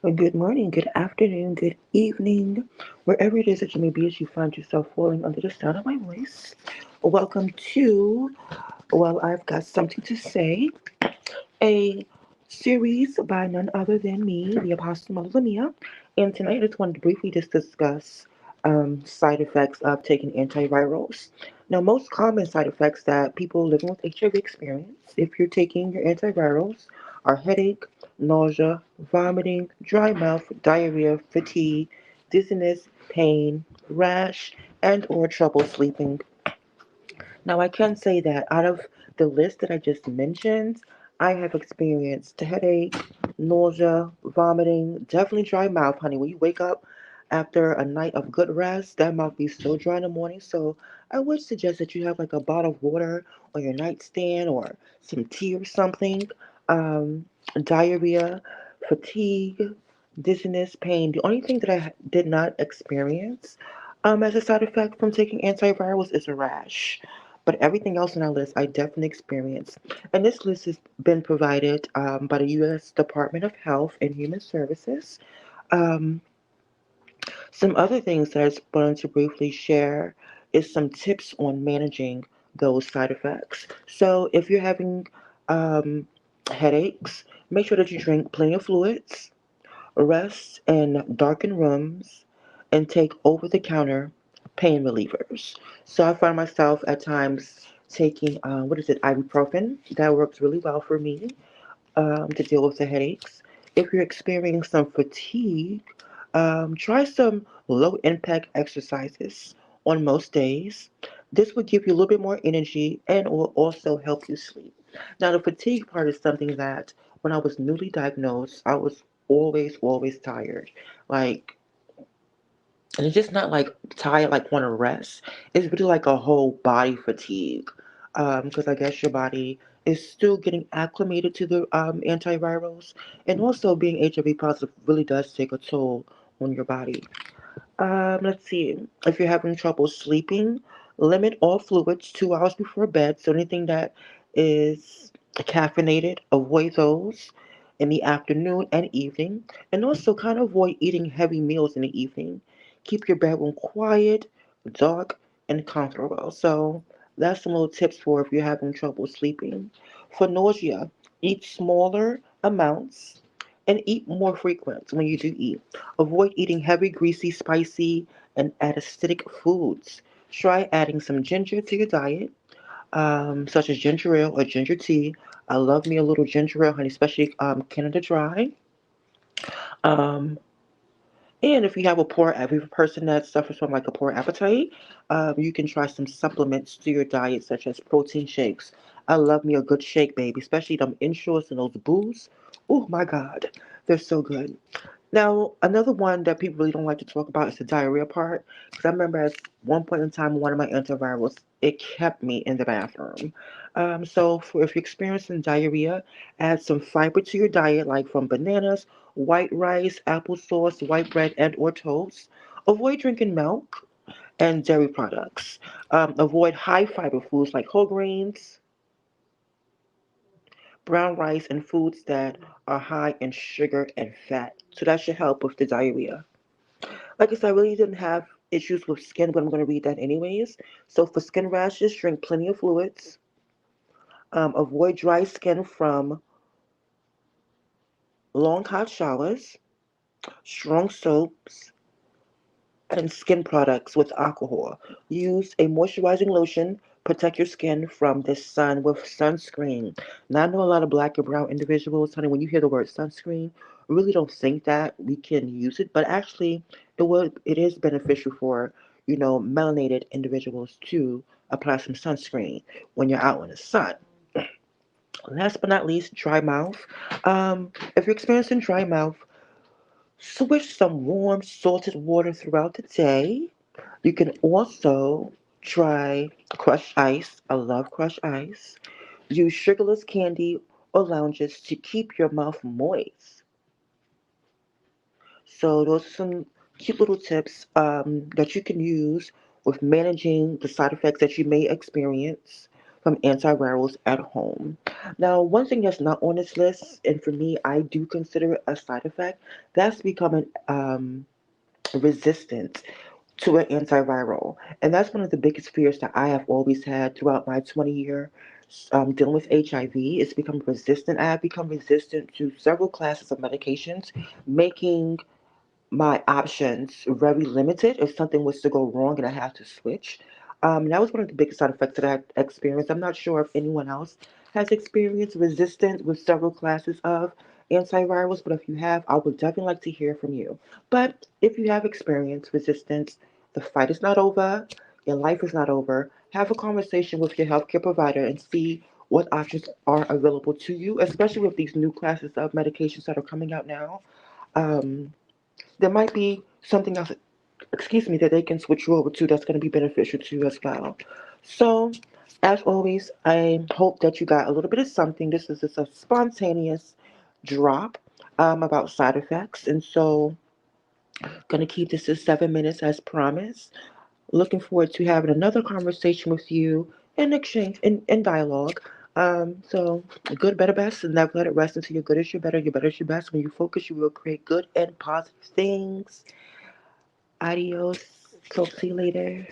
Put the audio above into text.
Good morning, good afternoon, good evening, wherever it is that you may be as you find yourself falling under the sound of my voice. Welcome to I've Got Something to Say, a series by none other than me, the Apostle Mother Lamia. And tonight I just wanted to briefly just discuss side effects of taking antivirals. Now, most common side effects that people living with HIV experience if you're taking your antivirals are headache, nausea, vomiting, dry mouth, diarrhea, fatigue, dizziness, pain, rash, and or trouble sleeping. Now, I can say that out of the list that I just mentioned, I have experienced headache, nausea, vomiting, definitely dry mouth, honey. When you wake up after a night of good rest, that mouth be so dry in the morning. So I would suggest that you have like a bottle of water on your nightstand or some tea or something. Um, Diarrhea, fatigue, dizziness, pain. The only thing that I did not experience as a side effect from taking antivirals is a rash. But everything else on our list, I definitely experienced. And this list has been provided by the U.S. Department of Health and Human Services. Um, some other things that I just wanted to briefly share is some tips on managing those side effects. So if you're having um, headaches, make sure that you drink plenty of fluids, rest in darkened rooms, and take over the counter pain relievers. So I find myself at times taking, what is it, ibuprofen. That works really well for me to deal with the headaches. If you're experiencing some fatigue, try some low impact exercises on most days. This will give you a little bit more energy and will also help you sleep. Now, the fatigue part is something that when I was newly diagnosed, I was always tired. Like, and it's just not like tired, like want to rest. It's really like a whole body fatigue. Because I guess your body is still getting acclimated to the antivirals. And also, being HIV positive really does take a toll on your body. Let's see. If you're having trouble sleeping, limit all fluids 2 hours before bed. So anything that is caffeinated, avoid those in the afternoon and evening. And also kind of avoid eating heavy meals in the evening. Keep your bedroom quiet, dark, and comfortable. So that's some little tips for if you're having trouble sleeping. For nausea, eat smaller amounts and eat more frequent when you do eat. Avoid eating heavy, greasy, spicy, and acidic foods. Try adding some ginger to your diet, such as ginger ale or ginger tea. I love me a little ginger ale, honey, especially Canada Dry. Um, and if you have a poor, every person that suffers from like a poor appetite, you can try some supplements to your diet, such as protein shakes. I love me a good shake, baby, especially them inshores and those booze. Oh my God, they're so good. Now, another one that people really don't like to talk about is the diarrhea part. Because I remember at one point in time, one of my antivirals, it kept me in the bathroom. If you're experiencing diarrhea, add some fiber to your diet, like from bananas, white rice, applesauce, white bread, and or toast. Avoid drinking milk and dairy products. Avoid high fiber foods like whole grains, brown rice, and foods that are high in sugar and fat. So that should help with the diarrhea. Like I said, I really didn't have issues with skin, but I'm going to read that anyways. So for skin rashes, drink plenty of fluids. Avoid dry skin from long hot showers, strong soaps, and skin products with alcohol. Use a moisturizing lotion. Protect your skin from the sun with sunscreen. Now, I know a lot of black and brown individuals, honey, when you hear the word sunscreen, really don't think that we can use it, but actually, it is beneficial for melanated individuals to apply some sunscreen when you're out in the sun. Last but not least, dry mouth. If you're experiencing dry mouth, swish some warm salted water throughout the day. You can also try crushed ice. I love crushed ice. Use sugarless candy or lounges to keep your mouth moist. So those are some cute little tips that you can use with managing the side effects that you may experience from antivirals at home. Now, one thing that's not on this list, and for me, I do consider it a side effect, that's becoming resistant to an antiviral. And that's one of the biggest fears that I have always had throughout my 20-year dealing with HIV. It's become resistant. I have become resistant to several classes of medications, making my options very limited if something was to go wrong and I had to switch. That was one of the biggest side effects that I experienced. I'm not sure if anyone else has experienced resistance with several classes of antivirals, but if you have, I would definitely like to hear from you. But if you have experienced resistance, the fight is not over, your life is not over. Have a conversation with your healthcare provider and see what options are available to you, especially with these new classes of medications that are coming out now. Um, there might be something else, excuse me, that they can switch you over to that's going to be beneficial to you as well. So, as always, I hope that you got a little bit of something. This is just a spontaneous drop about side effects. And so, going to keep this to 7 minutes as promised. Looking forward to having another conversation with you in exchange, in dialogue. So, good, better, best, and never let it rest until your good is your better, your better is your best. When you focus, you will create good and positive things. Adios. Talk to you later.